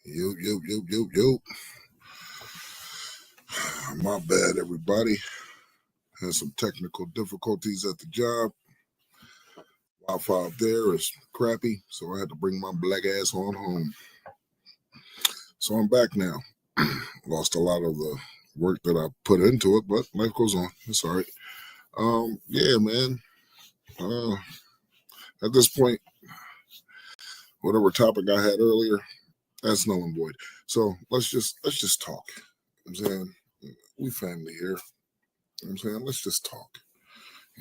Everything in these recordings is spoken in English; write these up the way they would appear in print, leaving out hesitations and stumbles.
Yo. My bad, everybody. Had some technical difficulties at the job. Wi-Fi up there is crappy, so I had to bring my black ass on home. So I'm back now. Lost a lot of the work that I put into it, but life goes on. It's all right. Yeah, man. At this point, whatever topic I had earlier, that's null and void. So let's just talk. I'm saying we family here. I'm saying let's just talk.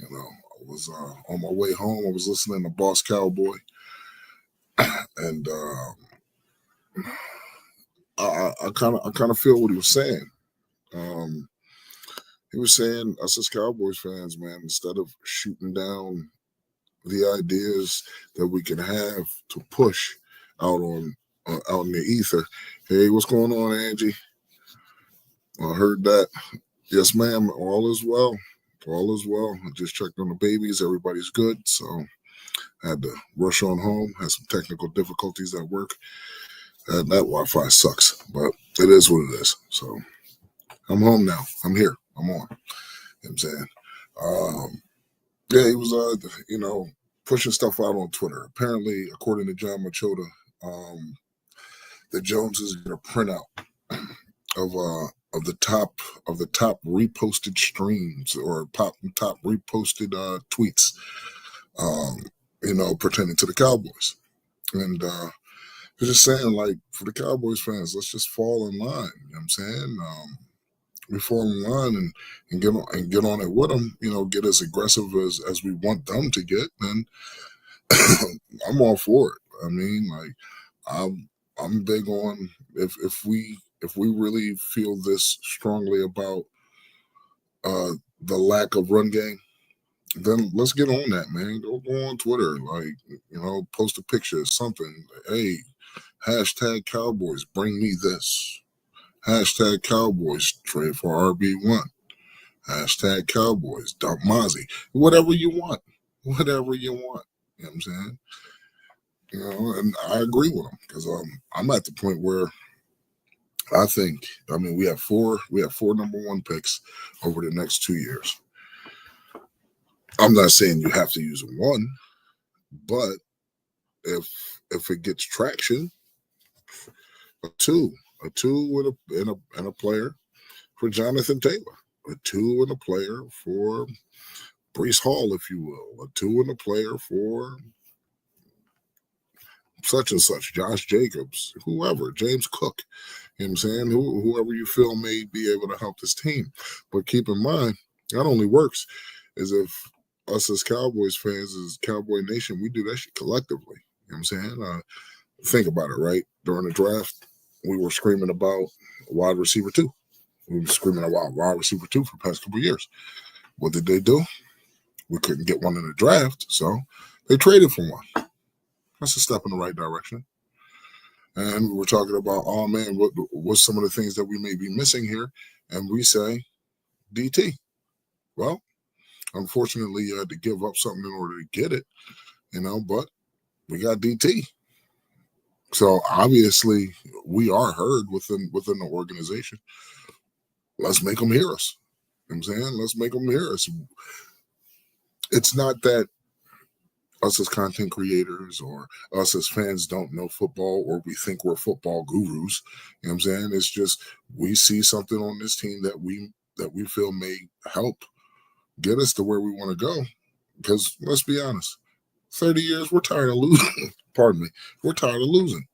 I was on my way home. I was listening to Boss Cowboy, and I kind of feel what he was saying. Um, he was saying us as Cowboys fans, man, instead of shooting down the ideas that we can have to push out out in the ether. Hey, what's going on, Angie? I heard that. Yes, ma'am. All is well. All is well. I just checked on the babies. Everybody's good. So I had to rush on home. Had some technical difficulties at work. And that Wi-Fi sucks, but it is what it is. So I'm home now. I'm here. I'm on. You know what I'm saying? Yeah, he was, pushing stuff out on Twitter. Apparently, according to John Machota, the Joneses get a printout of the top reposted streams or top reposted tweets, pertaining to the Cowboys. And I'm just saying, like, for the Cowboys fans, let's just fall in line. You know what I'm saying? We fall in line and get on it with them. Get as aggressive as we want them to get. And I'm all for it. I mean, like, I'm big on if we really feel this strongly about the lack of run game, then let's get on that, man. Go on Twitter, like, post a picture, something. Hey, hashtag Cowboys, bring me this. Hashtag Cowboys, trade for RB1. Hashtag Cowboys, dump Mozzie. Whatever you want. Whatever you want. You know what I'm saying? And I agree with him because I'm at the point where we have four number one picks over the next 2 years. I'm not saying you have to use one, but if it gets traction, a two and a player for Jonathan Taylor, a two and a player for Breece Hall, if you will, a two and a player for such and such, Josh Jacobs, whoever, James Cook, you know what I'm saying? Whoever you feel may be able to help this team. But keep in mind, that only works as if us as Cowboys fans, as Cowboy Nation, we do that shit collectively. You know what I'm saying? Think about it, right? During the draft, we were screaming about wide receiver 2. We were screaming about wide receiver 2 for the past couple of years. What did they do? We couldn't get one in the draft, so they traded for one. That's a step in the right direction. And we were talking about, oh man, what's some of the things that we may be missing here? And we say DT. Well, unfortunately, you had to give up something in order to get it, but we got DT. So obviously we are heard within the organization. Let's make them hear us. You know what I'm saying? Let's make them hear us. It's not that us as content creators or us as fans don't know football or we think we're football gurus. You know what I'm saying? It's just we see something on this team that we feel may help get us to where we want to go. Because let's be honest, 30 years, we're tired of losing. Pardon me. We're tired of losing.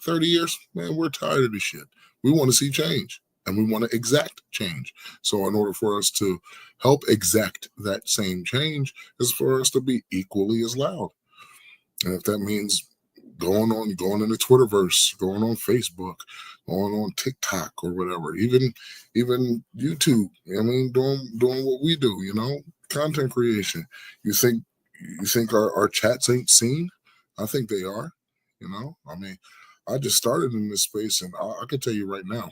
30 years, man, we're tired of this shit. We want to see change. And we want to exact change. So in order for us to help exact that same change is for us to be equally as loud. And if that means going in the Twitterverse, going on Facebook, going on TikTok or whatever, even YouTube, doing what we do, content creation. You think our chats ain't seen? I think they are, I just started in this space and I can tell you right now,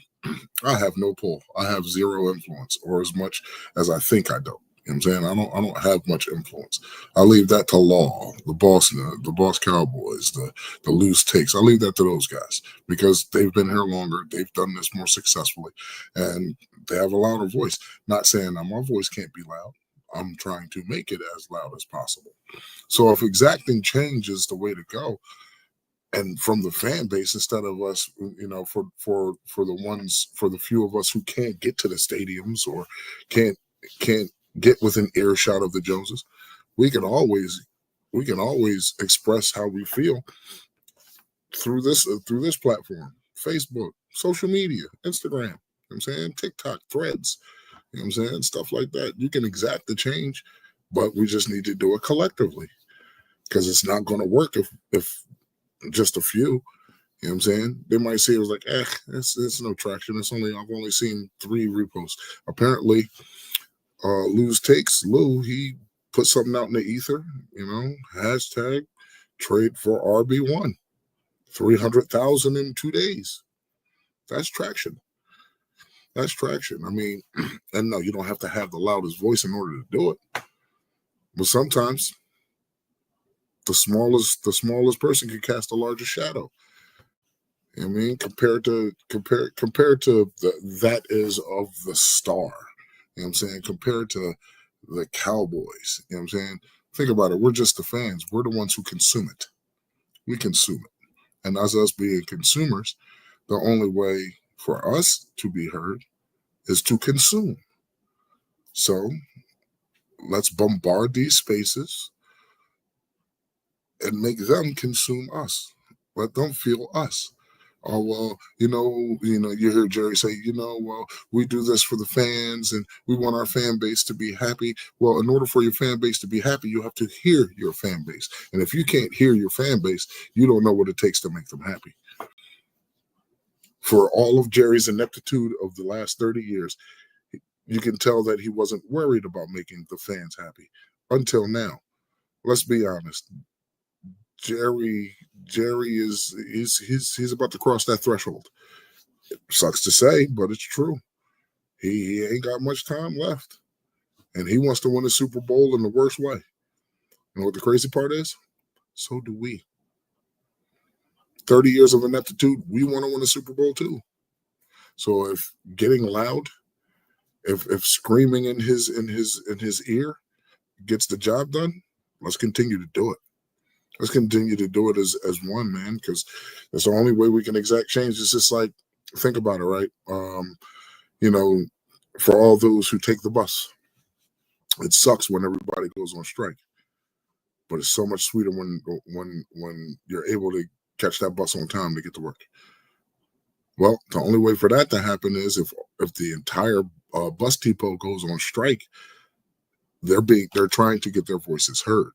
I have no pull. I have zero influence, or as much as I think I don't. You know what I'm saying? I don't have much influence. I leave that to Law, the boss Cowboys, the loose takes. I leave that to those guys because they've been here longer. They've done this more successfully, and they have a louder voice. Not saying that my voice can't be loud. I'm trying to make it as loud as possible. So if exacting change is the way to go, and from the fan base instead of us, for the few of us who can't get to the stadiums or can't get within earshot of the Joneses, we can always express how we feel through this platform, Facebook, social media, Instagram. You know what I'm saying, TikTok, Threads. You know what I'm saying, stuff like that. You can exact the change, but we just need to do it collectively because it's not going to work if just a few. You know what I'm saying? They might say it was like, it's no traction. I've only seen 3 reposts. Apparently, Lou's takes, Lou, he put something out in the ether, hashtag trade for RB1. 300,000 in 2 days. That's traction. That's traction. I mean, and no, you don't have to have the loudest voice in order to do it. But sometimes the smallest person can cast a larger shadow. I mean, compared to that is of the star. You know what I'm saying? Compared to the Cowboys. You know what I'm saying? Think about it. We're just the fans. We're the ones who consume it. We consume it. And as us being consumers, the only way for us to be heard is to consume. So let's bombard these spaces and make them consume us. Let them feel us. Oh, well, you hear Jerry say, well, we do this for the fans and we want our fan base to be happy. Well, in order for your fan base to be happy, you have to hear your fan base. And if you can't hear your fan base, you don't know what it takes to make them happy. For all of Jerry's ineptitude of the last 30 years, you can tell that he wasn't worried about making the fans happy until now. Let's be honest. Jerry he's about to cross that threshold. It sucks to say, but it's true. He ain't got much time left, and he wants to win a Super Bowl in the worst way. You know what the crazy part is? So do we. 30 years of ineptitude, we want to win a Super Bowl too. So if getting loud, if screaming in his ear gets the job done, let's continue to do it. Let's continue to do it as one, man, because that's the only way we can exact change. It's just like, think about it, right? For all those who take the bus, it sucks when everybody goes on strike, but it's so much sweeter when you're able to catch that bus on time to get to work. Well, the only way for that to happen is if the entire bus depot goes on strike. They're trying to get their voices heard.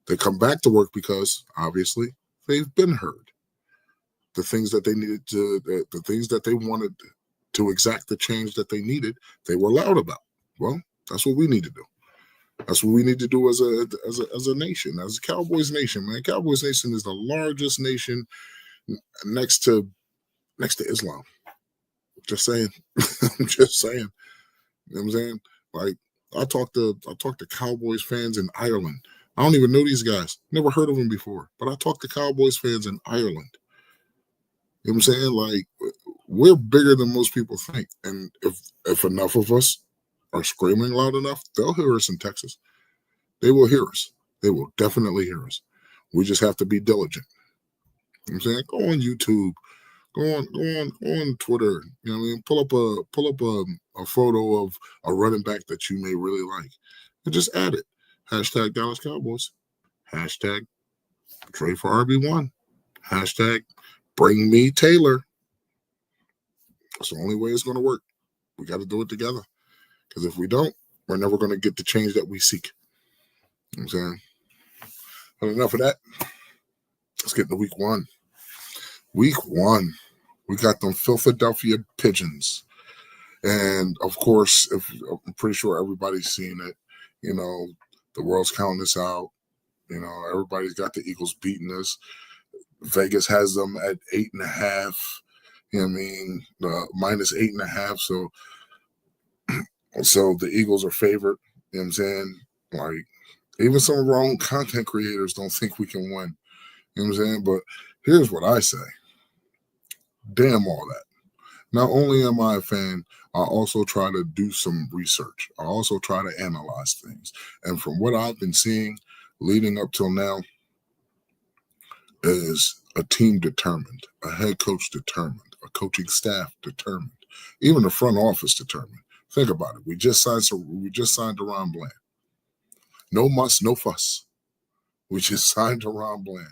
They come back to work because obviously they've been heard. The things that they needed the things that they wanted to exact the change that they needed, they were loud about. Well, that's what we need to do. That's what we need to do as a nation, as a Cowboys nation, man. Cowboys nation is the largest nation next to Islam. Just saying. I'm just saying. You know what I'm saying? Like, I talk to Cowboys fans in Ireland. I don't even know these guys. Never heard of them before. But I talk to Cowboys fans in Ireland. You know what I'm saying? Like, we're bigger than most people think. And if enough of us are screaming loud enough, they'll hear us in Texas. They will hear us. They will definitely hear us. We just have to be diligent. You know what I'm saying? Go on YouTube. Go on Twitter. You know what I mean? Pull up a photo of a running back that you may really like. And just add it. Hashtag Dallas Cowboys. Hashtag trade for RB1. Hashtag bring me Taylor. That's the only way it's going to work. We got to do it together. Because if we don't, we're never going to get the change that we seek. You know what I'm saying? But enough of that. Let's get into week 1. Week 1. We got them Philadelphia Pigeons. And, of course, I'm pretty sure everybody's seen it. You know, the world's counting us out. You know, everybody's got the Eagles beating us. Vegas has them at 8.5. You know what I mean? minus 8.5. So the Eagles are favored. You know what I'm saying? Like, even some of our own content creators don't think we can win. You know what I'm saying? But here's what I say. Damn all that. Not only am I a fan, I also try to do some research. I also try to analyze things. And from what I've been seeing leading up till now is a team determined, a head coach determined, a coaching staff determined, even the front office determined. Think about it. We just signed Deron Bland. No muss, no fuss. We just signed Deron Bland.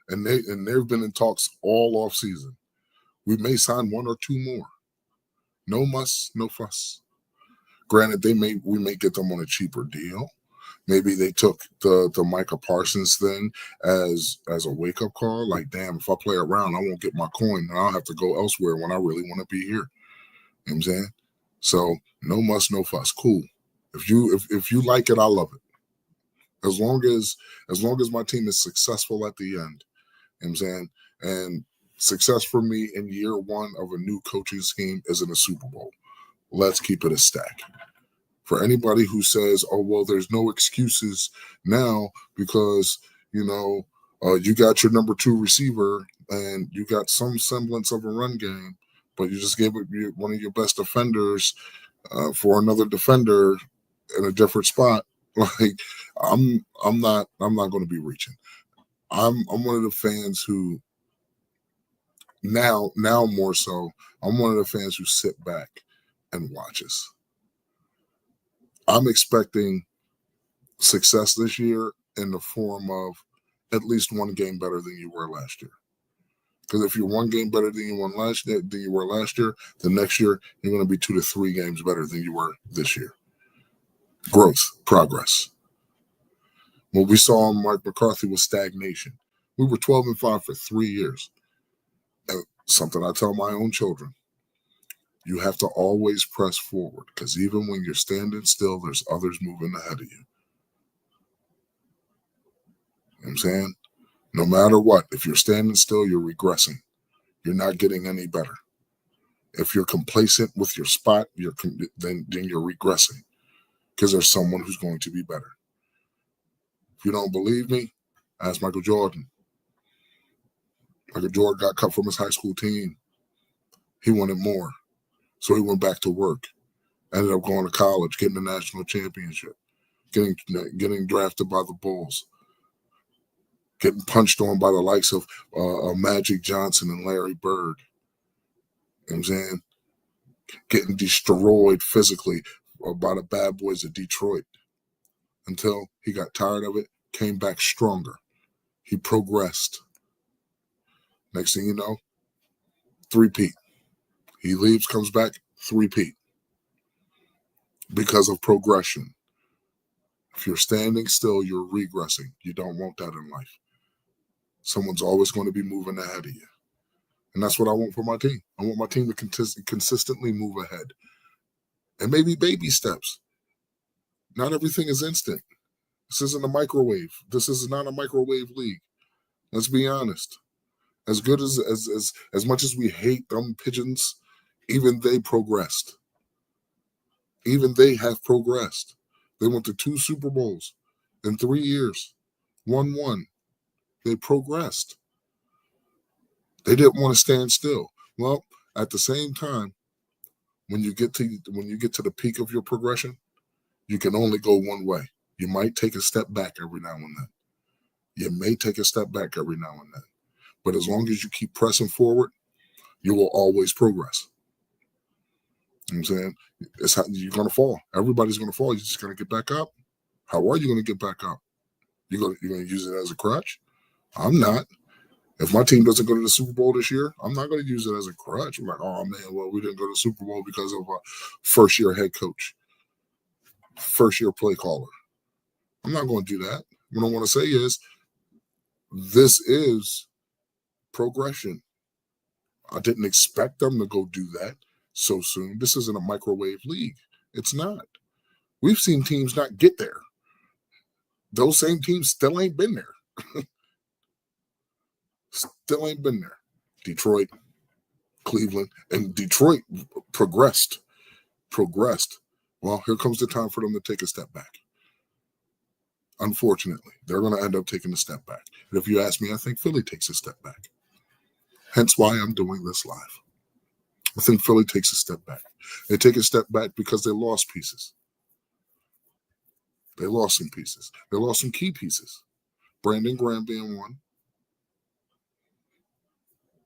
And they've been in talks all off season. We may sign one or two more. No muss, no fuss. Granted, we may get them on a cheaper deal. Maybe they took the Micah Parsons thing as a wake up call. Like, damn, if I play around, I won't get my coin, and I'll have to go elsewhere when I really want to be here. You know what I'm saying? So no muss, no fuss. Cool. If you like it, I love it. As long as my team is successful at the end. You know what I'm saying? And success for me in year one of a new coaching scheme isn't a Super Bowl. Let's keep it a stack. For anybody who says, oh, well, there's no excuses now because, you got your number 2 receiver and you got some semblance of a run game, but you just gave it one of your best defenders for another defender in a different spot. Like, I'm not going to be reaching. I'm one of the fans who now more so, I'm one of the fans who sit back and watches. I'm expecting success this year in the form of at least one game better than you were last year. Because if you're one game better than you were last year, the next year you're going to be 2 to 3 games better than you were this year. Growth, progress. What we saw on Mike McCarthy was stagnation. We were 12-5 for 3 years. And something I tell my own children. You have to always press forward because even when you're standing still, there's others moving ahead of you. You know what I'm saying? No matter what, if you're standing still, you're regressing. You're not getting any better. If you're complacent with your spot, then you're regressing because there's someone who's going to be better. If you don't believe me, ask Michael Jordan. Michael Jordan got cut from his high school team. He wanted more. So he went back to work. Ended up going to college, getting the national championship, getting drafted by the Bulls, getting punched on by the likes of Magic Johnson and Larry Bird. You know what I'm saying? Getting destroyed physically by the bad boys of Detroit until he got tired of it, came back stronger. He progressed. Next thing you know, 3-peat. He leaves, comes back, 3-peat. Because of progression. If you're standing still, you're regressing. You don't want that in life. Someone's always going to be moving ahead of you. And that's what I want for my team. I want my team to consistently move ahead. And maybe baby steps. Not everything is instant. This isn't a microwave. This is not a microwave league. Let's be honest. As good as much as we hate them pigeons, even they progressed. Even they have progressed. They went to 2 Super Bowls in 3 years. 1-1. They progressed. They didn't want to stand still. Well, at the same time, when you get to the peak of your progression, you can only go one way. You might take a step back every now and then. You may take a step back every now and then. But as long as you keep pressing forward, you will always progress. You know what I'm saying? You're going to fall. Everybody's going to fall. You're just going to get back up. How are you going to get back up? You're going to use it as a crutch? I'm not. If my team doesn't go to the Super Bowl this year, I'm not going to use it as a crutch. I'm like, oh, man, well, we didn't go to the Super Bowl because of a first-year head coach, first-year play caller. I'm not going to do that. What I want to say is this is progression. I didn't expect them to go do that so soon. This isn't a microwave league. It's not. We've seen teams not get there. Those same teams still ain't been there. Still ain't been there. Detroit, Cleveland, and Detroit progressed. Well, here comes the time for them to take a step back. Unfortunately, they're going to end up taking a step back. And if you ask me, I think Philly takes a step back. Hence why I'm doing this live. I think Philly takes a step back. They take a step back because they lost pieces. They lost some pieces. They lost some key pieces. Brandon Graham being one.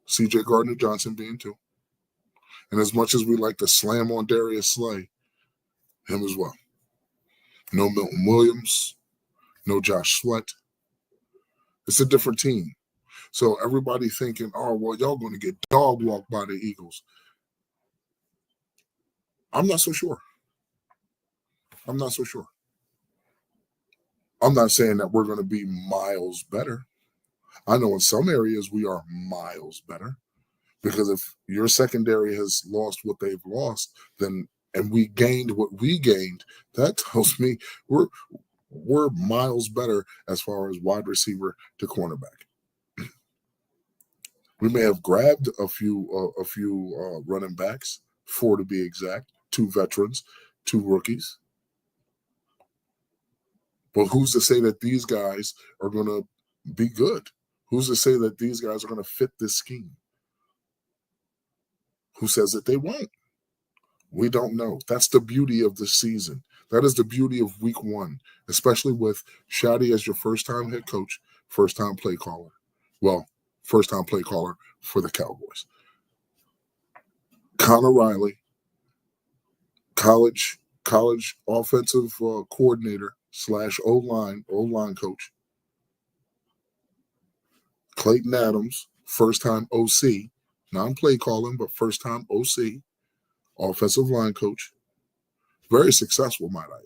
C.J. Gardner-Johnson being two. And as much as we like to slam on Darius Slay, him as well. No Milton Williams. No Josh Sweat. It's a different team. So everybody thinking, oh, well, y'all going to get dog walked by the Eagles. I'm not so sure. I'm not so sure. I'm not saying that we're going to be miles better. I know in some areas we are miles better, because if your secondary has lost what they've lost, then and we gained what we gained, that tells me we're miles better as far as wide receiver to cornerback. We may have grabbed a few running backs, 4 to be exact, 2 veterans, 2 rookies. But who's to say that these guys are going to be good? Who's to say that these guys are going to fit this scheme? Who says that they won't? We don't know. That's the beauty of the season. That is the beauty of week 1, especially with Shaddy as your first-time head coach, first-time play caller. Well, first-time play caller for the Cowboys. Connor Riley, college offensive coordinator / O-line coach. Clayton Adams, first-time OC, non-play calling, but first-time OC, offensive line coach. Very successful, might I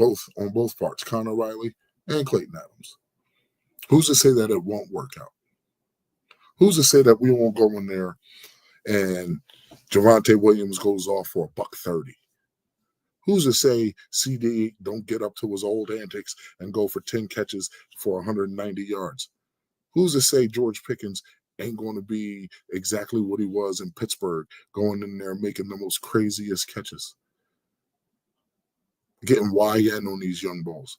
add. On both parts, Connor Riley and Clayton Adams. Who's to say that it won't work out? Who's to say that we won't go in there and Javonte Williams goes off for $130? Who's to say CD don't get up to his old antics and go for 10 catches for 190 yards? Who's to say George Pickens ain't going to be exactly what he was in Pittsburgh, going in there making the most craziest catches, getting YN on these young balls?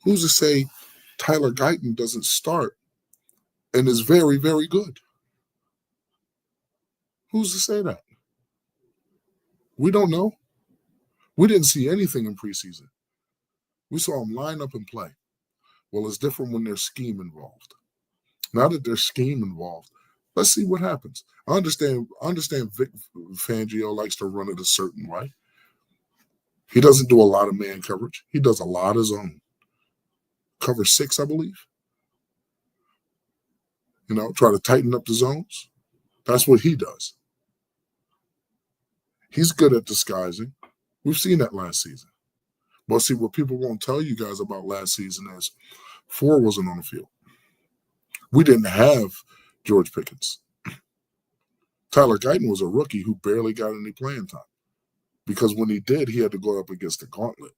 Who's to say Tyler Guyton doesn't start and is very, very good? Who's to say that? We don't know. We didn't see anything in preseason. We saw him line up and play. Well, it's different when there's scheme involved. Now that there's scheme involved, let's see what happens. I understand Vic Fangio likes to run it a certain way. He doesn't do a lot of man coverage. He does a lot of zone. Cover 6, I believe. Try to tighten up the zones. That's what he does. He's good at disguising. We've seen that last season. But see, what people won't tell you guys about last season is 4 wasn't on the field. We didn't have George Pickens. Tyler Guyton was a rookie who barely got any playing time, because when he did, he had to go up against a gauntlet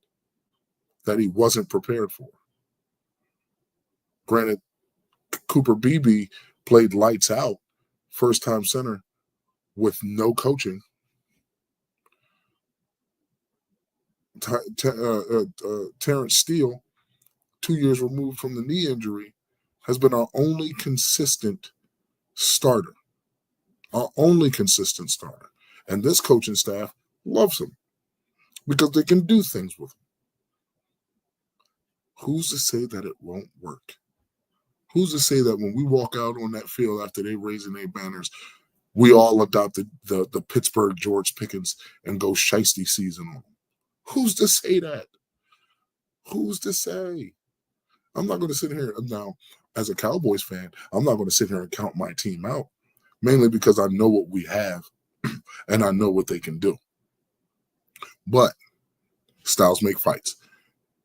that he wasn't prepared for. Granted, Cooper Beebe played lights out, first-time center, with no coaching. Terrence Steele, 2 years removed from the knee injury, has been our only consistent starter. And this coaching staff loves him because they can do things with him. Who's to say that it won't work? Who's to say that when we walk out on that field after they raising their banners, we all adopted the Pittsburgh George Pickens and go shiesty season on them? Who's to say that? Who's to say? I'm not going to sit here now, as a Cowboys fan, I'm not going to sit here and count my team out, mainly because I know what we have and I know what they can do. But styles make fights.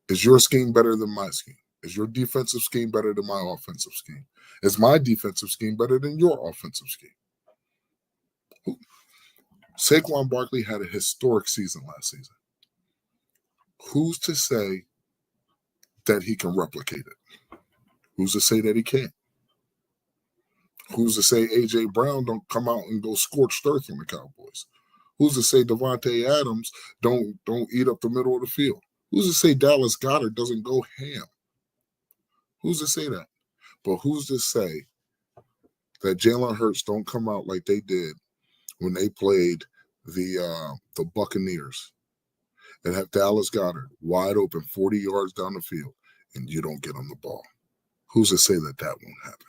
Is your scheme better than my scheme? Is your defensive scheme better than my offensive scheme? Is my defensive scheme better than your offensive scheme? Saquon Barkley had a historic season last season. Who's to say that he can replicate it? Who's to say that he can't? Who's to say A.J. Brown don't come out and go scorched earth on the Cowboys? Who's to say Devontae Adams don't eat up the middle of the field? Who's to say Dallas Goedert doesn't go ham? Who's to say that? But who's to say that Jalen Hurts don't come out like they did when they played the Buccaneers and have Dallas Goedert wide open 40 yards down the field and you don't get on the ball? Who's to say that won't happen?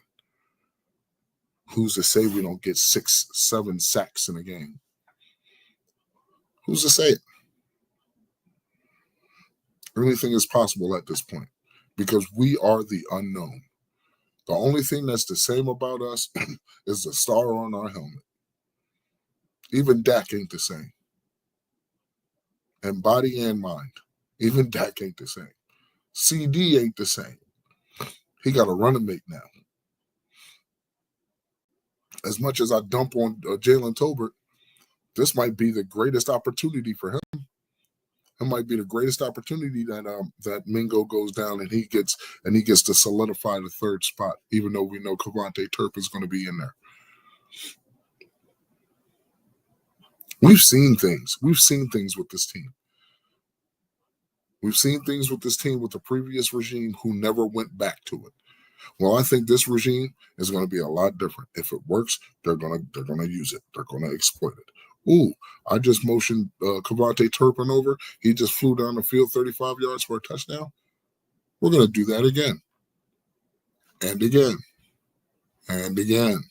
Who's to say we don't get 6, 7 sacks in a game? Who's to say it? Anything is possible at this point because we are the unknown. The only thing that's the same about us is the star on our helmet. Even Dak ain't the same. And body and mind, even Dak ain't the same. CD ain't the same. He got a running mate now. As much as I dump on Jalen Tolbert, this might be the greatest opportunity for him. It might be the greatest opportunity that Mingo goes down and he gets to solidify the third spot, even though we know Cavante Turp is going to be in there. We've seen things. We've seen things with this team. We've seen things with this team with the previous regime who never went back to it. Well, I think this regime is going to be a lot different. If it works, they're gonna use it. They're gonna exploit it. Ooh, I just motioned Cavante Turpin over. He just flew down the field 35 yards for a touchdown. We're going to do that again. And again. And again.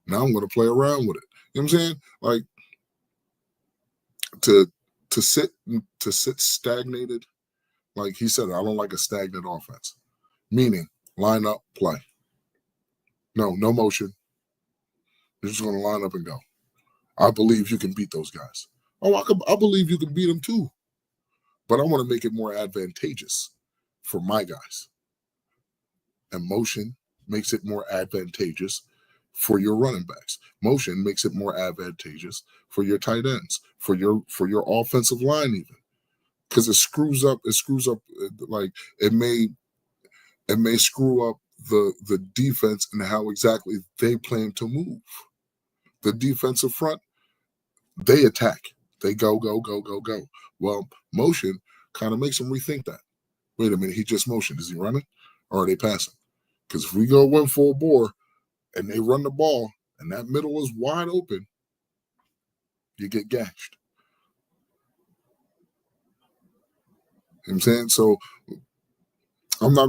Now I'm going to play around with it. You know what I'm saying? Like, to sit stagnated, like he said, I don't like a stagnant offense. Meaning, line up, play. No motion. You're just going to line up and go. I believe you can beat those guys. Oh, I believe you can beat them too. But I want to make it more advantageous for my guys. And motion makes it more advantageous for your running backs. Motion makes it more advantageous for your tight ends, for your offensive line even. Because it screws up, like it may screw up the defense and how exactly they plan to move. The defensive front, they attack. They go. Well, motion kind of makes them rethink that. Wait a minute, he just motioned. Is he running or are they passing? Because if we go one full bore and they run the ball and that middle is wide open, you get gashed. You know what I'm saying? So I'm not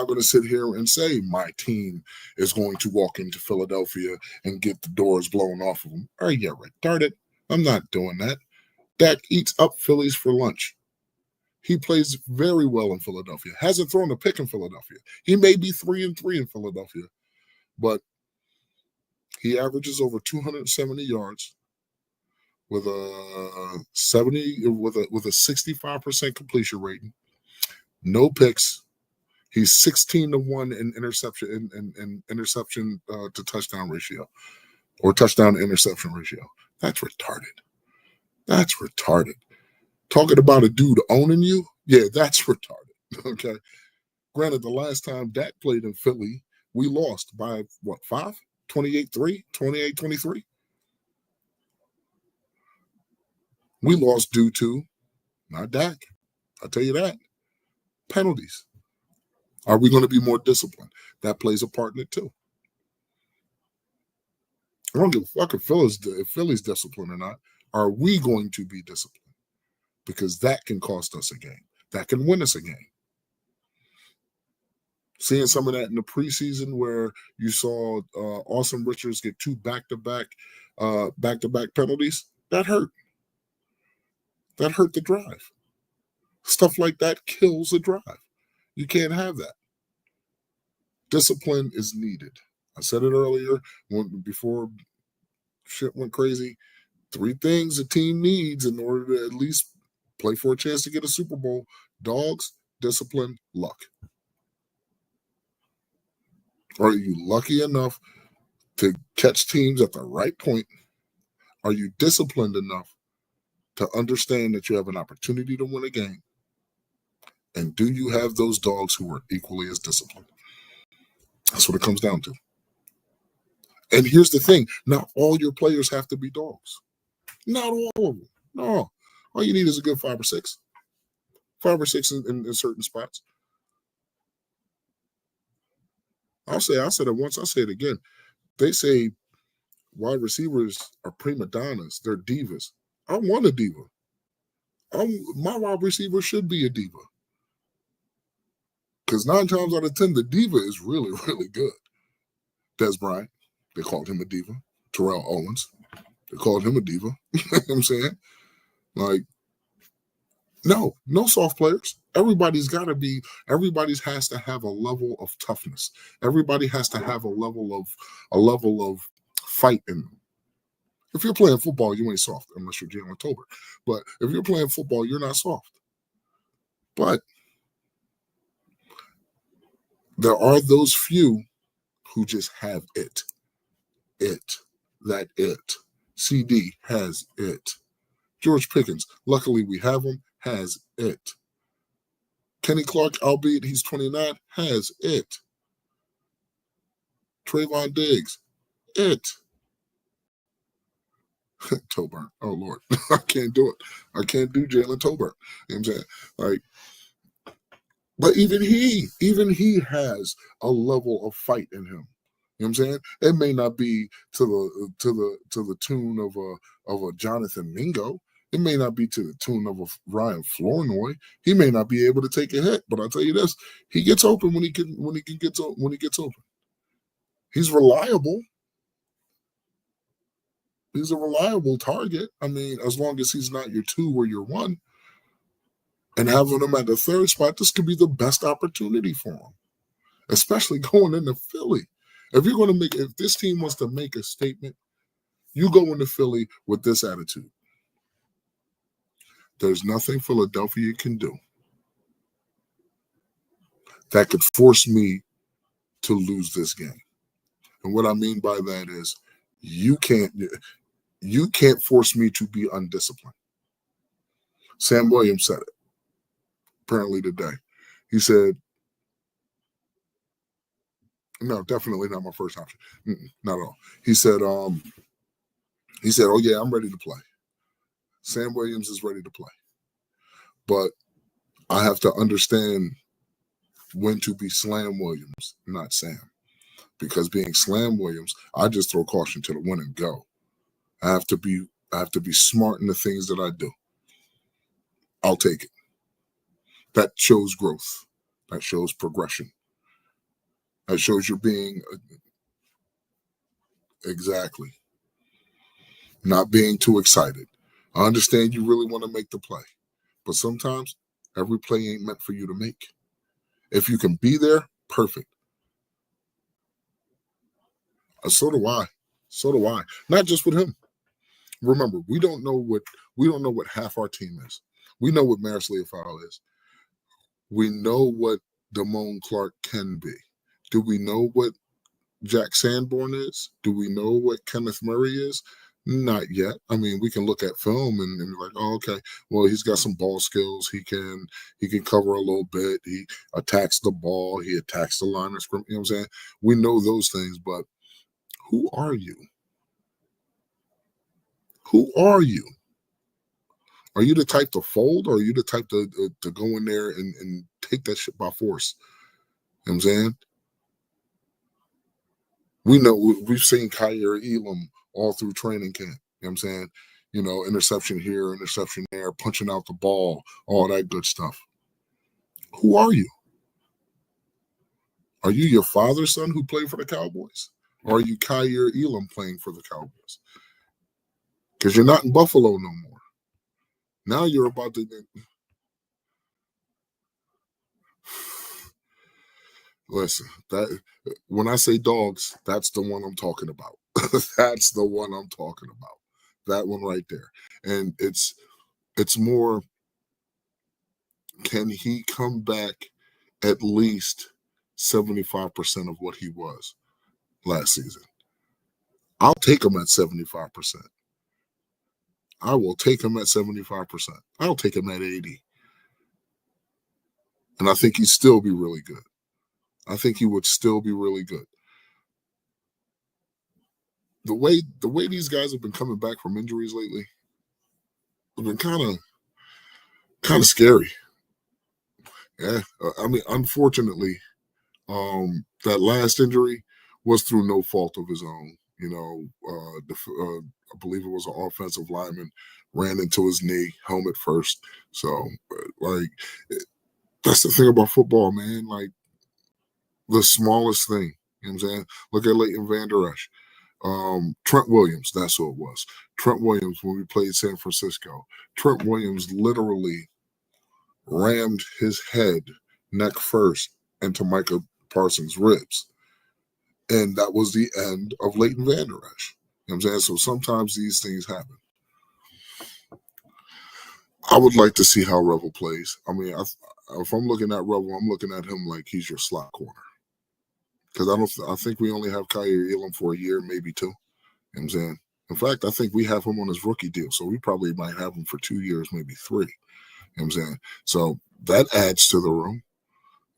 gonna sit here and say my team is going to walk into Philadelphia and get the doors blown off of them. Are you retarded? I'm not doing that. Dak eats up Phillies for lunch. He plays very well in Philadelphia. Hasn't thrown a pick in Philadelphia. He may be 3-3 in Philadelphia, but he averages over 270 yards with a 65% completion rating. No picks. He's 16-1 in interception in interception to touchdown ratio, or touchdown to interception ratio. That's retarded. That's retarded. Talking about a dude owning you, yeah, that's retarded. Okay. Granted, the last time Dak played in Philly, we lost by what, 5? 28-3, 28-23. We lost due to not Dak. I'll tell you that. Penalties. Are we going to be more disciplined? That plays a part in it too. I don't give a fuck if Philly's disciplined or not. Are we going to be disciplined? Because that can cost us a game. That can win us a game. Seeing some of that in the preseason where you saw Austin Richards get 2 back-to-back penalties, that hurt. That hurt the drive. Stuff like that kills the drive. You can't have that. Discipline is needed. I said it earlier before shit went crazy. 3 things a team needs in order to at least play for a chance to get a Super Bowl: dogs, discipline, luck. Are you lucky enough to catch teams at the right point? Are you disciplined enough to understand that you have an opportunity to win a game? And do you have those dogs who are equally as disciplined? That's what it comes down to. And here's the thing. Not all your players have to be dogs. Not all of them. No. All you need is a good 5 or 6. 5 or 6 in certain spots. I said it once, I'll say it again. They say wide receivers are prima donnas, they're divas. I want a diva. My wide receiver should be a diva. Because 9 times out of 10, the diva is really, really good. Des Bryant, they called him a diva. Terrell Owens, they called him a diva. You know what I'm saying? Like, no soft players. Everybody's has to have a level of toughness. Everybody has to have a level of fight in them. If you're playing football, you ain't soft unless you're Jalen Tolbert. But if you're playing football, you're not soft. But there are those few who just have it. That it. CD has it. George Pickens, luckily we have him, has it. Kenny Clark, albeit he's 29, has it. Trayvon Diggs, it. Tolbert, oh Lord, I can't do it. I can't do Jalen Tolbert. You know what I'm saying? Like, but even he has a level of fight in him. You know what I'm saying? It may not be to the tune of a Jonathan Mingo. It may not be to the tune of a Ryan Flournoy. He may not be able to take a hit, but I'll tell you this: he gets open when he gets open. He's reliable. He's a reliable target. I mean, as long as he's not your 2 or your 1, and having him at the 3rd spot, this could be the best opportunity for him, especially going into Philly. If this team wants to make a statement, you go into Philly with this attitude. There's nothing Philadelphia can do that could force me to lose this game. And what I mean by that is you can't force me to be undisciplined. Sam Williams said it apparently today. He said, no, definitely not my first option. Not at all. He said, oh yeah, I'm ready to play. Sam Williams is ready to play. But I have to understand when to be Slam Williams, not Sam. Because being Slam Williams, I just throw caution to the wind and go. I have to be smart in the things that I do. I'll take it. That shows growth. That shows progression. That shows you're being exactly. Not being too excited. I understand you really want to make the play. But sometimes every play ain't meant for you to make. If you can be there, perfect. So do I. So do I. Not just with him. Remember, we don't know what half our team is. We know what Maris Leofau is. We know what Damone Clark can be. Do we know what Jack Sanborn is? Do we know what Kenneth Murray is? Not yet. I mean, we can look at film and be like, oh, okay, well, he's got some ball skills. He can cover a little bit. He attacks the ball. He attacks the line of scrimmage. You know what I'm saying? We know those things, but who are you? Who are you? Are you the type to fold, or are you the type to go in there and take that shit by force? You know what I'm saying? We know we've seen Kyer Elam all through training camp. You know what I'm saying? You know, interception here, interception there, punching out the ball, all that good stuff. Who are you? Are you your father's son who played for the Cowboys? Or are you Kyer Elam playing for the Cowboys? Because you're not in Buffalo no more. Now you're about to. Listen, that when I say dogs, that's the one I'm talking about. That's the one I'm talking about. That one right there. And it's more, can he come back at least 75% of what he was last season? I'll take him at 75%. I will take him at 75%. I'll take him at 80. And I think he'd still be really good. I think he would still be really good. The way these guys have been coming back from injuries lately, been kind of scary. Yeah, I mean, unfortunately, that last injury was through no fault of his own. I believe it was an offensive lineman ran into his knee, helmet first. So, like, that's the thing about football, man. Like, the smallest thing. You know what I'm saying? Look at Leighton Vander Esch. Trent Williams, that's who it was. Trent Williams, when we played San Francisco, Trent Williams literally rammed his head neck first into Micah Parsons' ribs. And that was the end of Leighton Vander Esch. You know what I'm saying? So sometimes these things happen. I would like to see how Revel plays. I mean, if I'm looking at Revel, I'm looking at him like he's your slot corner. Because I think we only have Kyer Elam for a year, maybe two. You know what I'm saying? In fact, I think we have him on his rookie deal. So we probably might have him for 2 years, maybe 3. You know what I'm saying? So that adds to the room.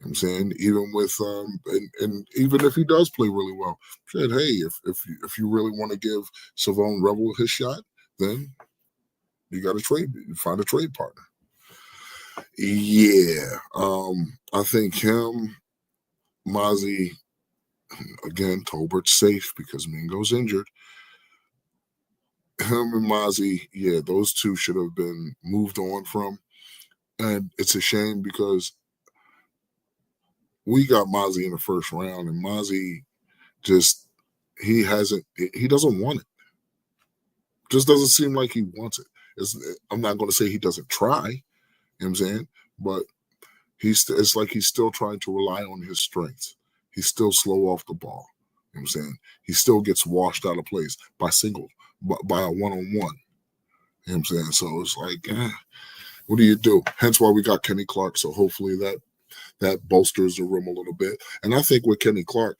You know what I'm saying, even with and even if he does play really well, said, hey, if you really want to give Savone Revel his shot, then you got to find a trade partner. Yeah, I think him, Mozzie, again, Tolbert's safe because Mingo's injured. Him and Mozzie, yeah, those two should have been moved on from, and it's a shame because we got Mozzie in the first round, and Mozzie just he doesn't want it. Just doesn't seem like he wants it. I'm not going to say he doesn't try, you know what I'm saying, but it's like he's still trying to rely on his strengths. He's still slow off the ball. You know what I'm saying? He still gets washed out of place by a one-on-one. You know what I'm saying? So it's like, what do you do? Hence why we got Kenny Clark. So hopefully that bolsters the room a little bit. And I think with Kenny Clark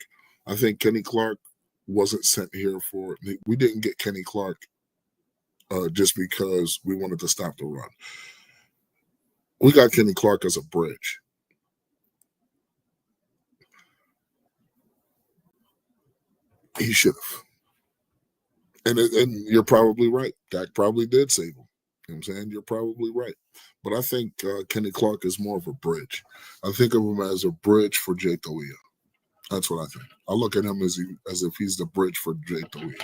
wasn't sent here we didn't get Kenny Clark just because we wanted to stop the run. We got Kenny Clark as a bridge. He should have. And you're probably right. Dak probably did save him. You know what I'm saying? You're probably right. But I think Kenny Clark is more of a bridge. I think of him as a bridge for Jay Toia. That's what I think. I look at him as if he's the bridge for Jay Toia.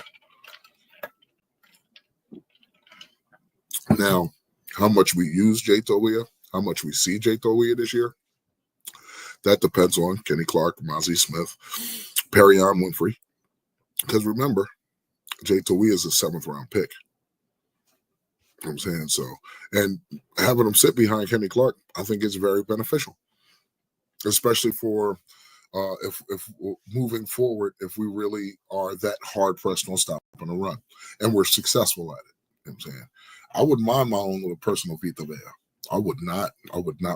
Now, how much we use Jay Toia, how much we see Jay Toia this year, that depends on Kenny Clark, Mozzie Smith, Perrion Winfrey. Because remember, Jay Toia is a 7th round pick. You know what I'm saying? So, and having him sit behind Kenny Clark, I think is very beneficial, especially for if moving forward, if we really are that hard pressed on stopping a run and we're successful at it. You know what I'm saying? I wouldn't mind my own little personal Vita Vea. I would not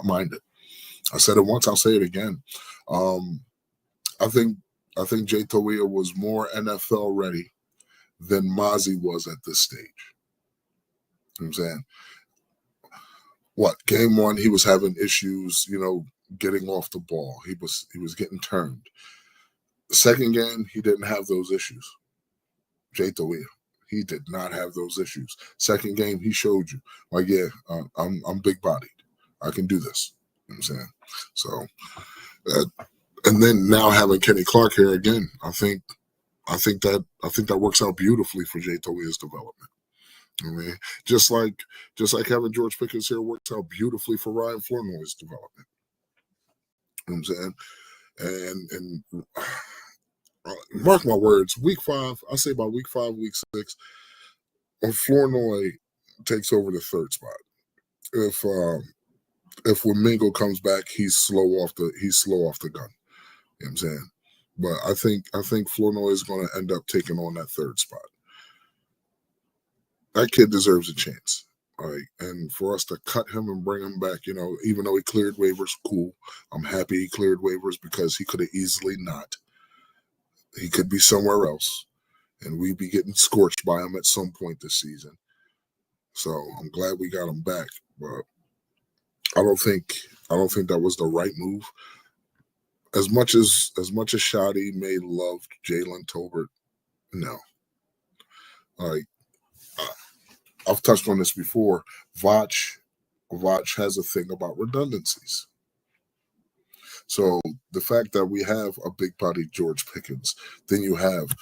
mind it. I said it once, I'll say it again. I think Jay Toia was more NFL ready than Mozzie was at this stage. You know what I'm saying? Game 1, he was having issues, getting off the ball. He was getting turned. The second game, he didn't have those issues. Jay Toia, he did not have those issues. Second game, he showed you, I'm big bodied. I can do this. You know what I'm saying? So, and then now having Kenny Clark here again, I think that works out beautifully for Jay Toia's development. I mean, just like having George Pickens here works out beautifully for Ryan Flournoy's development. You know what I'm saying? And mark my words, week 5, I say by week 5, week 6, when Flournoy takes over the 3rd spot. If when Mingo comes back, he's slow off the gun. You know what I'm saying? But I think Flournoy is going to end up taking on that 3rd spot. That kid deserves a chance. All right. And for us to cut him and bring him back, even though he cleared waivers, cool. I'm happy he cleared waivers because he could have easily not. He could be somewhere else, and we'd be getting scorched by him at some point this season. So I'm glad we got him back. But I don't think that was the right move. As much as Shadi may love Jalen Tolbert, no. I've touched on this before. Vach has a thing about redundancies. So the fact that we have a big body George Pickens, then you have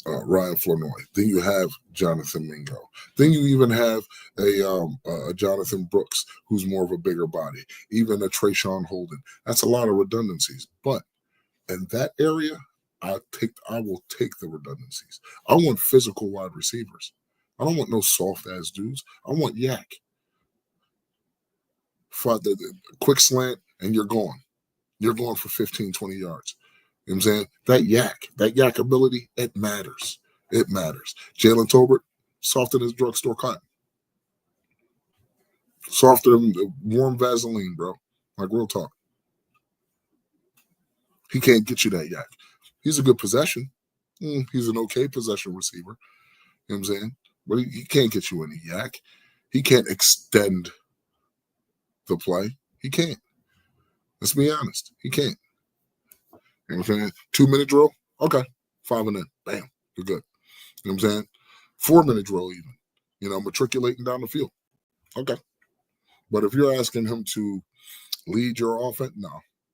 Ryan Flournoy, then you have Jonathan Mingo, then you even have a Jonathan Brooks, who's more of a bigger body, even a Trayshawn Holden. That's a lot of redundancies. But in that area, I will take the redundancies. I want physical wide receivers. I don't want no soft ass dudes. I want yak. The quick slant, and you're gone. You're going for 15, 20 yards. You know what I'm saying? That yak ability, it matters. It matters. Jalen Tolbert, softer than his drugstore cotton. Softer than warm Vaseline, bro. Like, real talk. He can't get you that yak. He's a good possession. He's an okay possession receiver. You know what I'm saying? But he can't get you any yak. He can't extend the play. He can't. Let's be honest. He can't. You know what I'm saying? 2-minute drill? Okay. 5 and in. Bam. You're good. You know what I'm saying? 4-minute drill even. You know, matriculating down the field. Okay. But if you're asking him to lead your offense, no,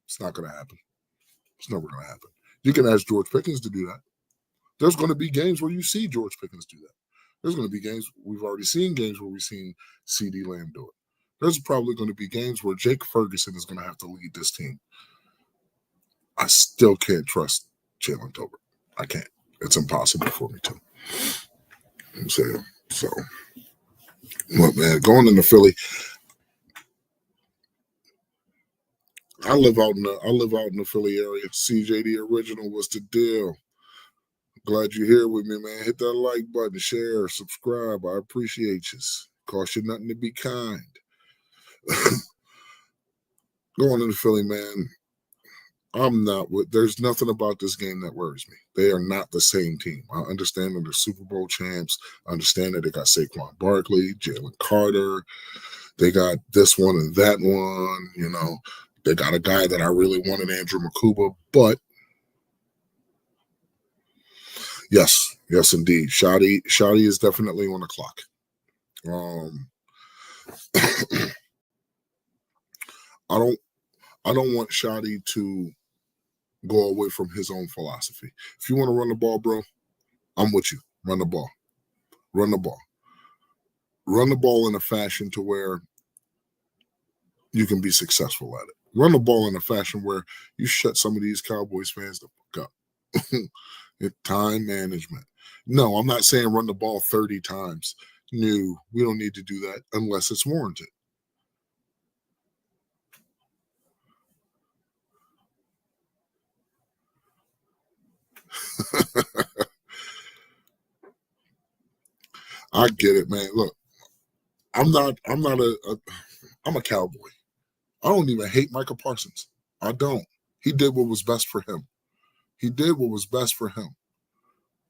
it's not going to happen. It's never going to happen. You can ask George Pickens to do that. There's going to be games where you see George Pickens do that. There's going to be games, we've already seen games where we've seen CeeDee Lamb do it. There's probably going to be games where Jake Ferguson is going to have to lead this team. I still can't trust Jalen Tolbert. I can't. It's impossible for me to. I'm saying. So, look, man, going into Philly, I live out in the Philly area. CJ the original, what's the deal? Glad you're here with me, man. Hit that like button, share, subscribe. I appreciate you. Cost you nothing to be kind. Going into Philly, man, there's nothing about this game that worries me. They are not the same team. I understand that they're Super Bowl champs. I understand that they got Saquon Barkley, Jalen Carter. They got this one and that one. You know, they got a guy that I really wanted, Andrew Makuba. But yes, indeed. Shoddy is definitely on the clock. I don't want Shoddy to go away from his own philosophy. If you want to run the ball, bro, I'm with you. Run the ball. Run the ball. Run the ball in a fashion to where you can be successful at it. Run the ball in a fashion where you shut some of these Cowboys fans the fuck up. Time management. No, I'm not saying run the ball 30 times. No, we don't need to do that unless it's warranted. I get it, man. Look, I'm a Cowboy. I don't even hate Micah Parsons. I don't. He did what was best for him. You know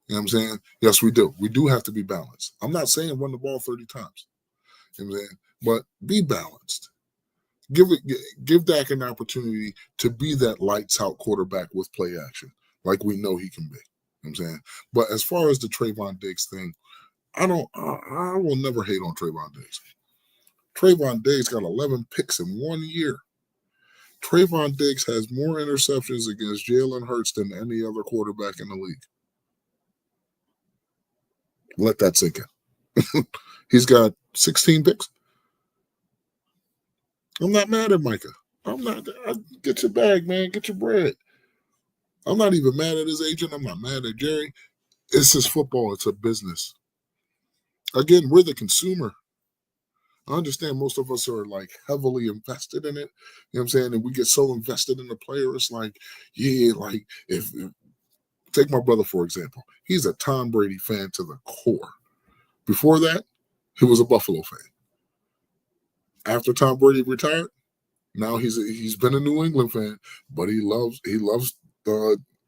what I'm saying? Yes, we do. We do have to be balanced. I'm not saying run the ball 30 times. You know what I'm saying? But be balanced. Give Dak an opportunity to be that lights out quarterback with play action, like we know he can be. You know what I'm saying? But as far as the Trayvon Diggs thing, I will never hate on Trayvon Diggs. Trayvon Diggs got 11 picks in 1 year. Trayvon Diggs has more interceptions against Jalen Hurts than any other quarterback in the league. Let that sink in. He's got 16 picks. I'm not mad at Micah. Get your bag, man. Get your bread. I'm not even mad at his agent. I'm not mad at Jerry. It's his football. It's a business. Again, we're the consumer. I understand most of us are like heavily invested in it. You know what I'm saying? And we get so invested in the player. It's like, yeah, like if take my brother, for example. He's a Tom Brady fan to the core. Before that, he was a Buffalo fan. After Tom Brady retired, now he's been a New England fan, but he loves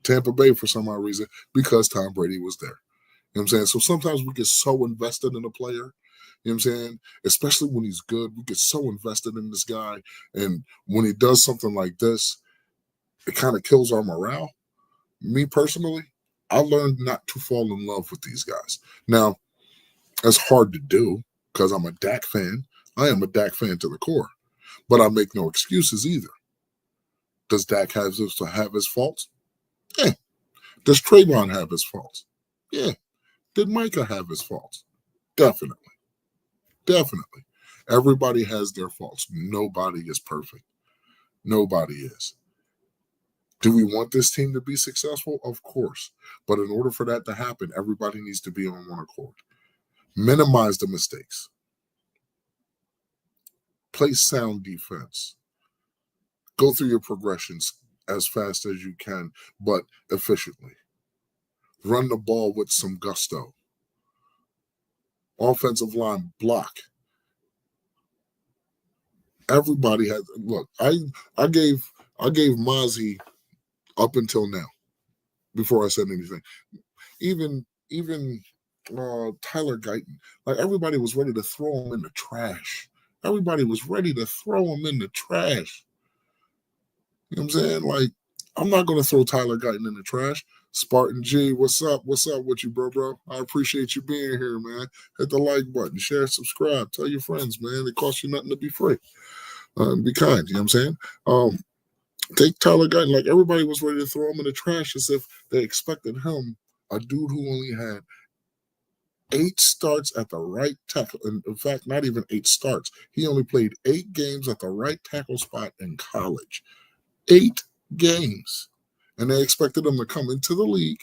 Tampa Bay for some odd reason because Tom Brady was there. You know what I'm saying? So sometimes we get so invested in a player, you know what I'm saying? Especially when he's good, we get so invested in this guy. And when he does something like this, it kind of kills our morale. Me personally, I learned not to fall in love with these guys. Now, That's hard to do because I'm a Dak fan. I am a Dak fan to the core, but I make no excuses either. Does Dak have his faults? Yeah. Does Trayvon have his faults? Yeah. Did Micah have his faults? Definitely. Definitely. Everybody has their faults. Nobody is perfect. Nobody is. Do we want this team to be successful? Of course. But in order for that to happen, everybody needs to be on one accord. Minimize the mistakes. Play sound defense. Go through your progressions as fast as you can, but efficiently. Run the ball with some gusto. Offensive line block. Everybody has look. I gave Mozzie up until now before I said anything. Even Tyler Guyton, like everybody was ready to throw him in the trash. Everybody was ready to throw him in the trash. You know what I'm saying? Like, I'm not going to throw Tyler Guyton in the trash. Spartan G, what's up? What's up with you, bro? I appreciate you being here, man. Hit the like button, share, subscribe, tell your friends, man. It costs you nothing to be free. Be kind, you know what I'm saying? Take Tyler Guyton. Like, everybody was ready to throw him in the trash as if they expected him, a dude who only had 8 starts at the right tackle. In fact, not even 8 starts. He only played 8 games at the right tackle spot in college. 8 games. And they expected him to come into the league,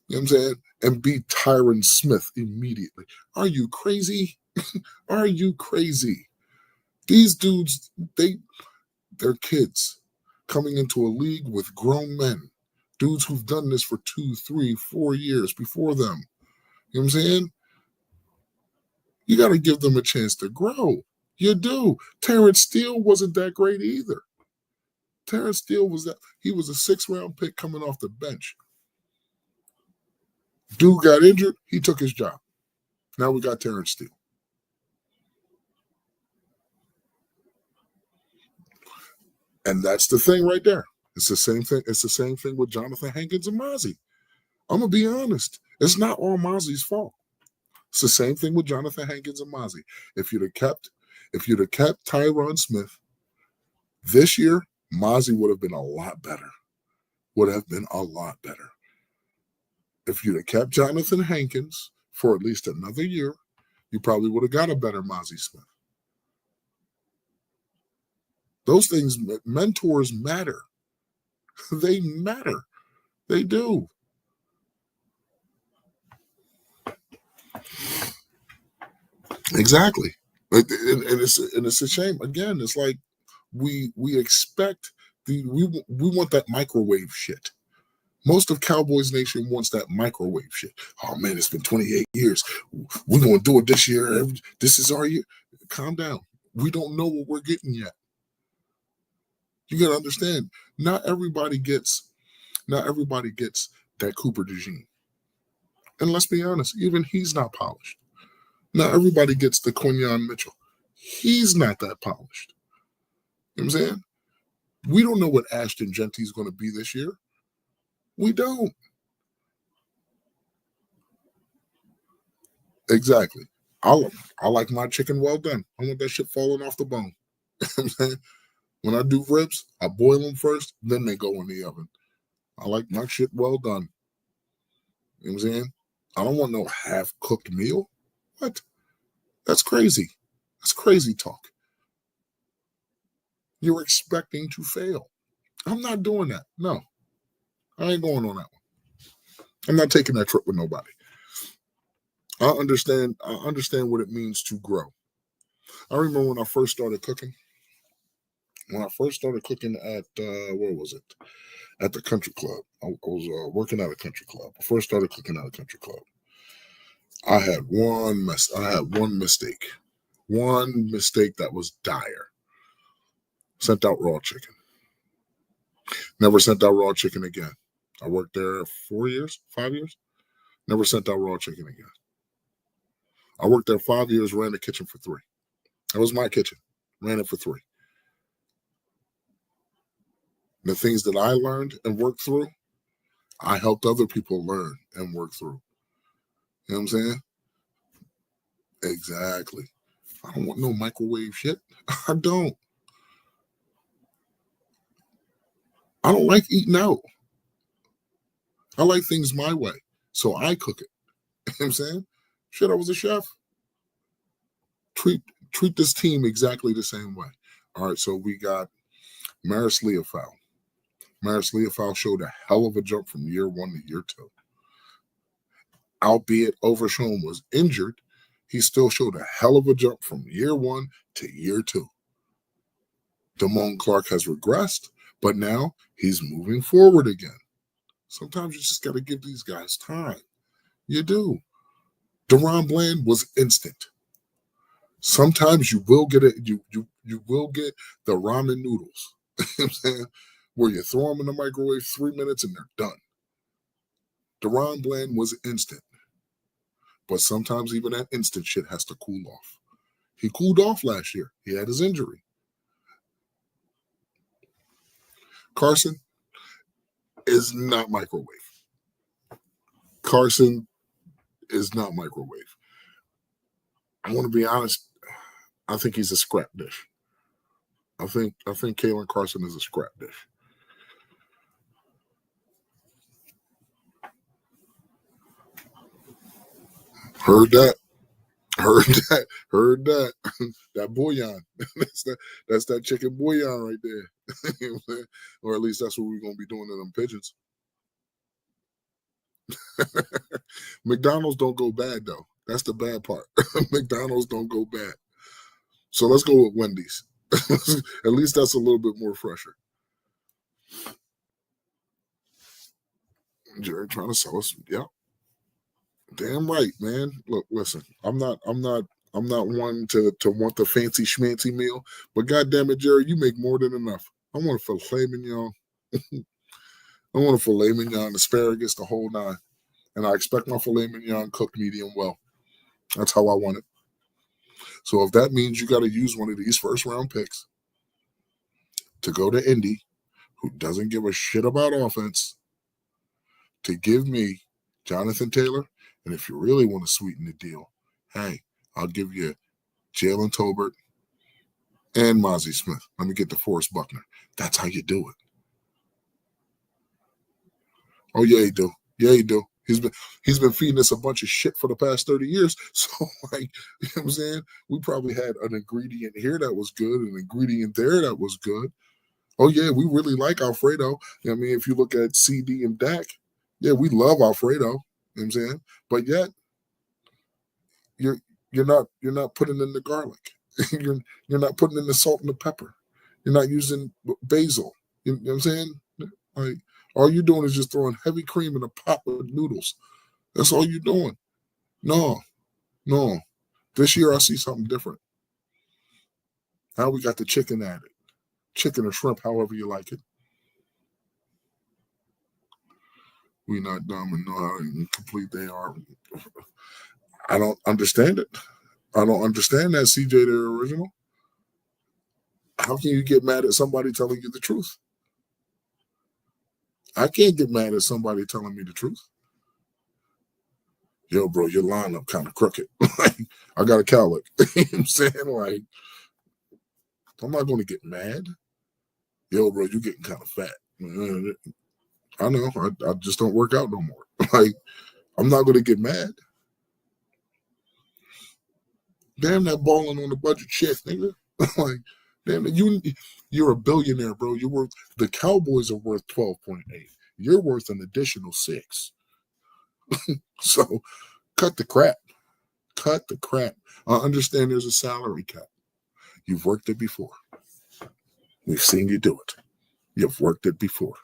you know what I'm saying, and beat Tyron Smith immediately. Are you crazy? Are you crazy? These dudes, they're kids coming into a league with grown men, dudes who've done this for 2, 3, 4 years before them. You know what I'm saying? You got to give them a chance to grow. You do. Terrence Steele wasn't that great either. Terrence Steele he was a 6th-round pick coming off the bench. Dude got injured, he took his job. Now we got Terrence Steele. And that's the thing right there. It's the same thing. It's the same thing with Jonathan Hankins and Mozzie. I'm gonna be honest. It's not all Mozzie's fault. It's the same thing with Jonathan Hankins and Mozzie. If you'd have kept Tyron Smith this year, Mozzie would have been a lot better. Would have been a lot better. If you'd have kept Jonathan Hankins for at least another year, you probably would have got a better Mozzie Smith. Those things, mentors matter. They matter. They do. Exactly. And it's a shame. Again, it's like we expect we want that microwave shit. Most of Cowboys Nation wants that microwave shit. Oh man, it's been 28 years. We're gonna do it this year. This is our year. Calm down. We don't know what we're getting yet. You gotta understand. Not everybody gets that Cooper DeJean. And let's be honest, even he's not polished. Not everybody gets the Quinyon Mitchell. He's not that polished. You know what I'm saying? We don't know what Ashton Genty's going to be this year. We don't. Exactly. I like my chicken well done. I want that shit falling off the bone. You know what I'm saying? When I do ribs, I boil them first, then they go in the oven. I like my shit well done. You know what I'm saying? I don't want no half-cooked meal. What? That's crazy. That's crazy talk. You're expecting to fail. I'm not doing that. No. I ain't going on that one. I'm not taking that trip with nobody. I understand what it means to grow. I remember when I first started cooking. When I first started cooking at where was it? At the country club. I was working at a country club. I first started cooking at a country club. I had one mistake. One mistake that was dire. Sent out raw chicken. Never sent out raw chicken again. I worked there 4 years, 5 years. Never sent out raw chicken again. I worked there 5 years, ran the kitchen for 3. That was my kitchen. Ran it for 3. The things that I learned and worked through, I helped other people learn and work through. You know what I'm saying? Exactly. I don't want no microwave shit. I don't. I don't like eating out. I like things my way. So I cook it. You know what I'm saying? Shit, I was a chef. Treat treat this team exactly the same way. All right, so we got Maris Leofau. Maris Leofau showed a hell of a jump from year one to year two. Albeit Overshown was injured, he still showed a hell of a jump from year one to year two. Damone Clark has regressed, but now he's moving forward again. Sometimes you just got to give these guys time. You do. Deron Bland was instant. Sometimes you will get it. You will get the ramen noodles. You know what I'm saying? Where you throw them in the microwave 3 minutes and they're done. Deron Bland was instant. But sometimes even that instant shit has to cool off. He cooled off last year. He had his injury. Carson is not microwave. Carson is not microwave. I want to be honest. I think he's a scrap dish. I think Kalen Carson is a scrap dish. Heard that. Heard that. Heard that. That bouillon. That's that chicken bouillon right there. You know what I'm saying? Or at least that's what we're gonna be doing to them pigeons. McDonald's don't go bad though. That's the bad part. McDonald's don't go bad. So let's go with Wendy's. At least that's a little bit more fresher. Jerry trying to sell us. Yeah. Damn right, man. Look, listen. I'm not one to want the fancy schmancy meal, but goddamn it, Jerry, you make more than enough. I want a filet mignon. I want a filet mignon, asparagus, the whole nine. And I expect my filet mignon cooked medium well. That's how I want it. So if that means you got to use one of these first round picks to go to Indy, who doesn't give a shit about offense, to give me Jonathan Taylor, and if you really want to sweeten the deal, hey, I'll give you Jalen Tolbert and Mozzie Smith. Let me get the Forrest Buckner. That's how you do it. Oh yeah, you do. Yeah, you do. He's been feeding us a bunch of shit for the past 30 years. So like, you know what I'm saying? We probably had an ingredient here that was good, an ingredient there that was good. Oh yeah, we really like Alfredo. I mean, if you look at CD and Dak, yeah, we love Alfredo. You know what I'm saying? But yet you're you're not putting in the garlic. you're not putting in the salt and the pepper. You're not using basil. You know what I'm saying? Like all you're doing is just throwing heavy cream in a pot with noodles. That's all you're doing. No, no. This year I see something different. Now we got the chicken added. Chicken or shrimp, however you like it. We not dumb and know how incomplete they are. I don't understand it. I don't understand that, CJ, the original. How can you get mad at somebody telling you the truth? I can't get mad at somebody telling me the truth. Yo, bro, your lineup kind of crooked. Like, I got a cowlick. You know what I'm saying? Like, I'm not going to get mad. Yo, bro, you're getting kind of fat. I know. I just don't work out no more. Like, I'm not going to get mad. Damn that balling on the budget shit, nigga. Like, damn it, you're a billionaire, bro. The Cowboys are worth 12.8. You're worth an additional 6. So cut the crap. Cut the crap. I understand there's a salary cap. You've worked it before. We've seen you do it. You've worked it before.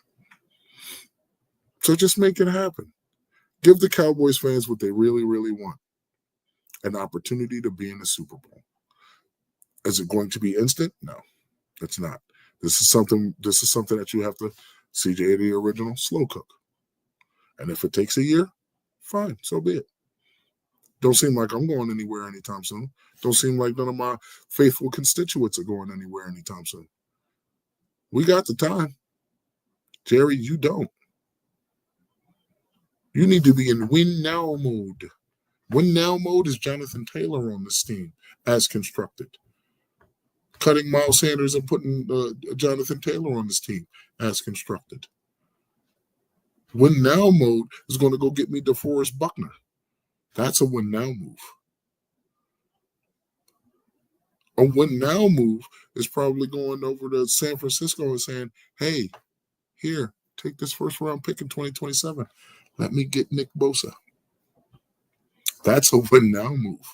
So just make it happen. Give the Cowboys fans what they really, really want. An opportunity to be in the Super Bowl. Is it going to be instant? No, it's not. This is something that you have to, CJ, the original, slow cook. And if it takes a year, fine, so be it. Don't seem like I'm going anywhere anytime soon. Don't seem like none of my faithful constituents are going anywhere anytime soon. We got the time. Jerry, you don't. You need to be in win now mode. Win now mode is Jonathan Taylor on this team as constructed. Cutting Miles Sanders and putting Jonathan Taylor on this team as constructed. Win now mode is going to go get me DeForest Buckner. That's a win now move. A win now move is probably going over to San Francisco and saying, hey, here, take this first round pick in 2027. Let me get Nick Bosa. That's a win now move.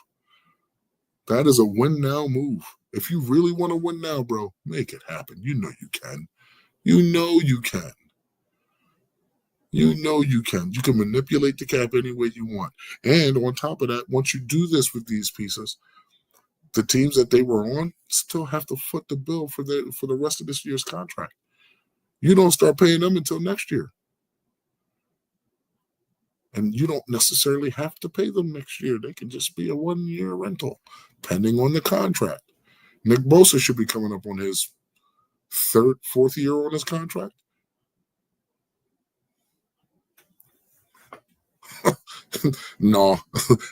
That is a win now move. If you really want to win now, bro, make it happen. You know you can. You know you can. You know you can. You can manipulate the cap any way you want. And on top of that, once you do this with these pieces, the teams that they were on still have to foot the bill for the rest of this year's contract. You don't start paying them until next year. And you don't necessarily have to pay them next year. They can just be a 1-year rental, depending on the contract. Nick Bosa should be coming up on his fourth year on his contract. No,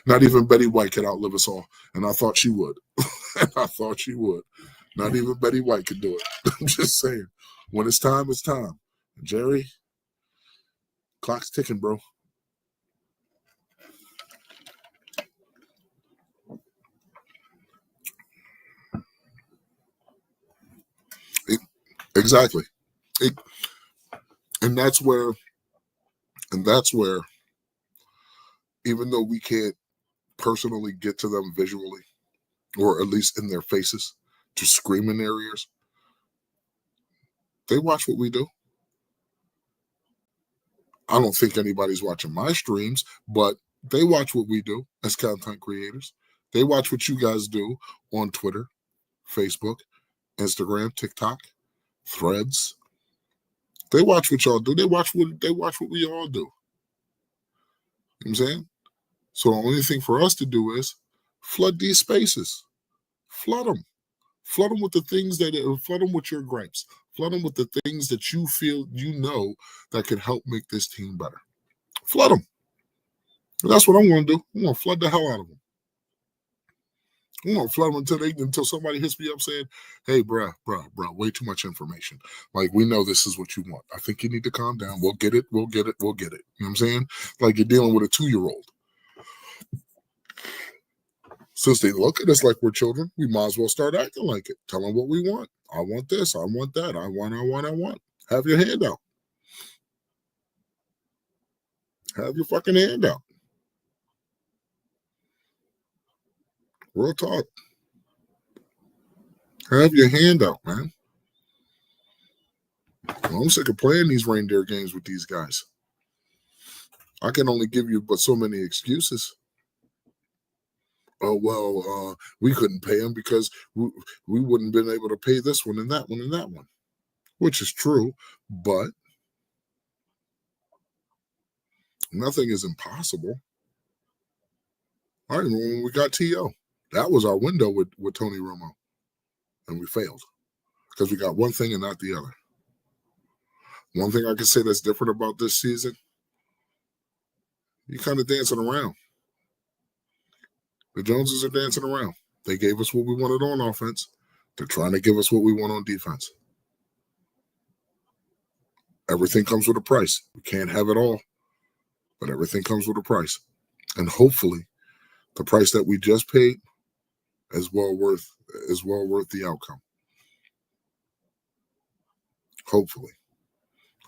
not even Betty White can outlive us all. And I thought she would. I thought she would. Not even Betty White could do it. I'm just saying. When it's time, it's time. Jerry, clock's ticking, bro. Exactly. And that's where, even though we can't personally get to them visually, or at least in their faces, to scream in their ears, they watch what we do. I don't think anybody's watching my streams, but they watch what we do as content creators. They watch what you guys do on Twitter, Facebook, Instagram, TikTok, Threads. They watch what y'all do. They watch what we all do. You know what I'm saying? So the only thing for us to do is flood these spaces. Flood them. Flood them with the things flood them with your gripes. Flood them with the things that you feel that can help make this team better. Flood them. And that's what I'm going to do. I'm going to flood the hell out of them. I'm going to flood them until somebody hits me up saying, hey, bruh, way too much information. Like, we know this is what you want. I think you need to calm down. We'll get it. You know what I'm saying? Like you're dealing with a 2-year-old. Since they look at us like we're children, we might as well start acting like it. Tell them what we want. I want this. I want that. I want. Have your hand out. Have your fucking hand out. Real talk. Have your hand out, man. Well, I'm sick of playing these reindeer games with these guys. I can only give you but so many excuses. Oh, well, we couldn't pay him because we wouldn't have been able to pay this one and that one and that one, which is true, but nothing is impossible. I remember when we got T.O. That was our window with Tony Romo, and we failed because we got one thing and not the other. One thing I can say that's different about this season, you kind of dancing around. The Joneses are dancing around. They gave us what we wanted on offense. They're trying to give us what we want on defense. Everything comes with a price. We can't have it all, but everything comes with a price. And hopefully, the price that we just paid is well worth the outcome. Hopefully.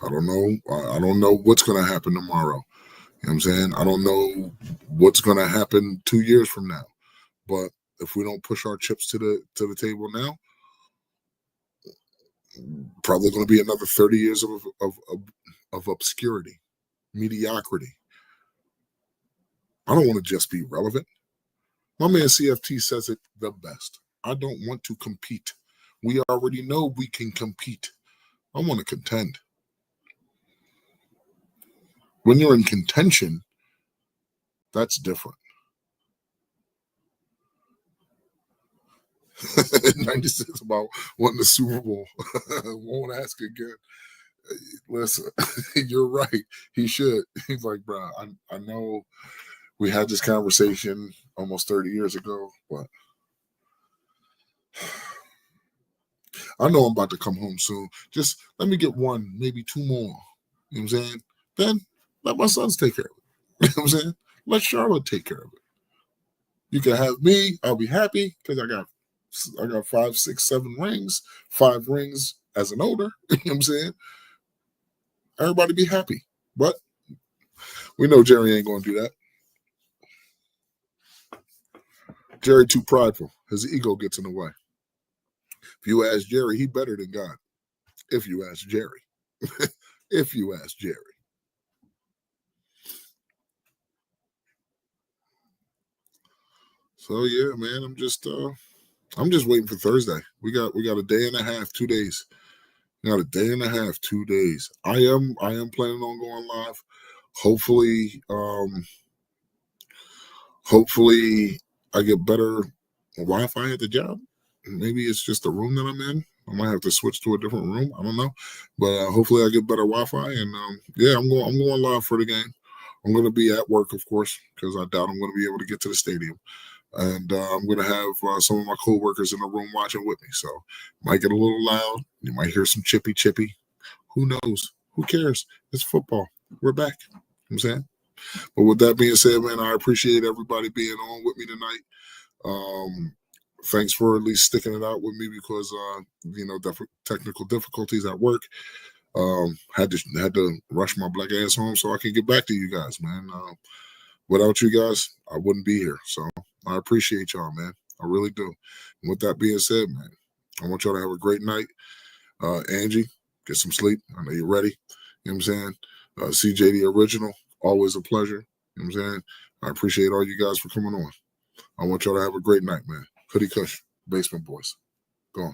I don't know what's going to happen tomorrow. You know what I'm saying? I don't know what's going to happen 2 years from now. But if we don't push our chips to the table now, probably going to be another 30 years of obscurity, mediocrity. I don't want to just be relevant. My man CFT says it the best. I don't want to compete. We already know we can compete. I want to contend. When you're in contention, that's different. 96 about winning the Super Bowl. Won't ask again. Listen, you're right. He should. He's like, bro, I know We had this conversation almost 30 years ago, but I know I'm about to come home soon. Just let me get one, maybe two more. You know what I'm saying? Then let my sons take care of it. You know what I'm saying? Let Charlotte take care of it. You can have me. I'll be happy because I got 5, 6, 7 rings, 5 rings as an older. You know what I'm saying? Everybody be happy. But we know Jerry ain't gonna do that. Jerry too prideful. His ego gets in the way. If you ask Jerry, he better than God. If you ask Jerry. If you ask Jerry. So yeah, man, I'm just waiting for Thursday. We got a day and a half, 2 days. We got a day and a half, 2 days. I am planning on going live. Hopefully, hopefully I get better Wi-Fi at the job. Maybe it's just the room that I'm in. I might have to switch to a different room. I don't know, but hopefully I get better Wi-Fi. And yeah, I'm going live for the game. I'm going to be at work, of course, because I doubt I'm going to be able to get to the stadium. And I'm going to have some of my coworkers in the room watching with me. So might get a little loud. You might hear some chippy chippy. Who knows? Who cares? It's football. We're back. You know what I'm saying? But with that being said, man, I appreciate everybody being on with me tonight. Thanks for at least sticking it out with me because technical difficulties at work. Had to rush my black ass home so I can get back to you guys, man. Without you guys, I wouldn't be here. So I appreciate y'all, man. I really do. And with that being said, man, I want y'all to have a great night. Angie, get some sleep. I know you're ready. You know what I'm saying? CJ the original, always a pleasure. You know what I'm saying? I appreciate all you guys for coming on. I want y'all to have a great night, man. Hoodie Kush, Basement Boys. Go on.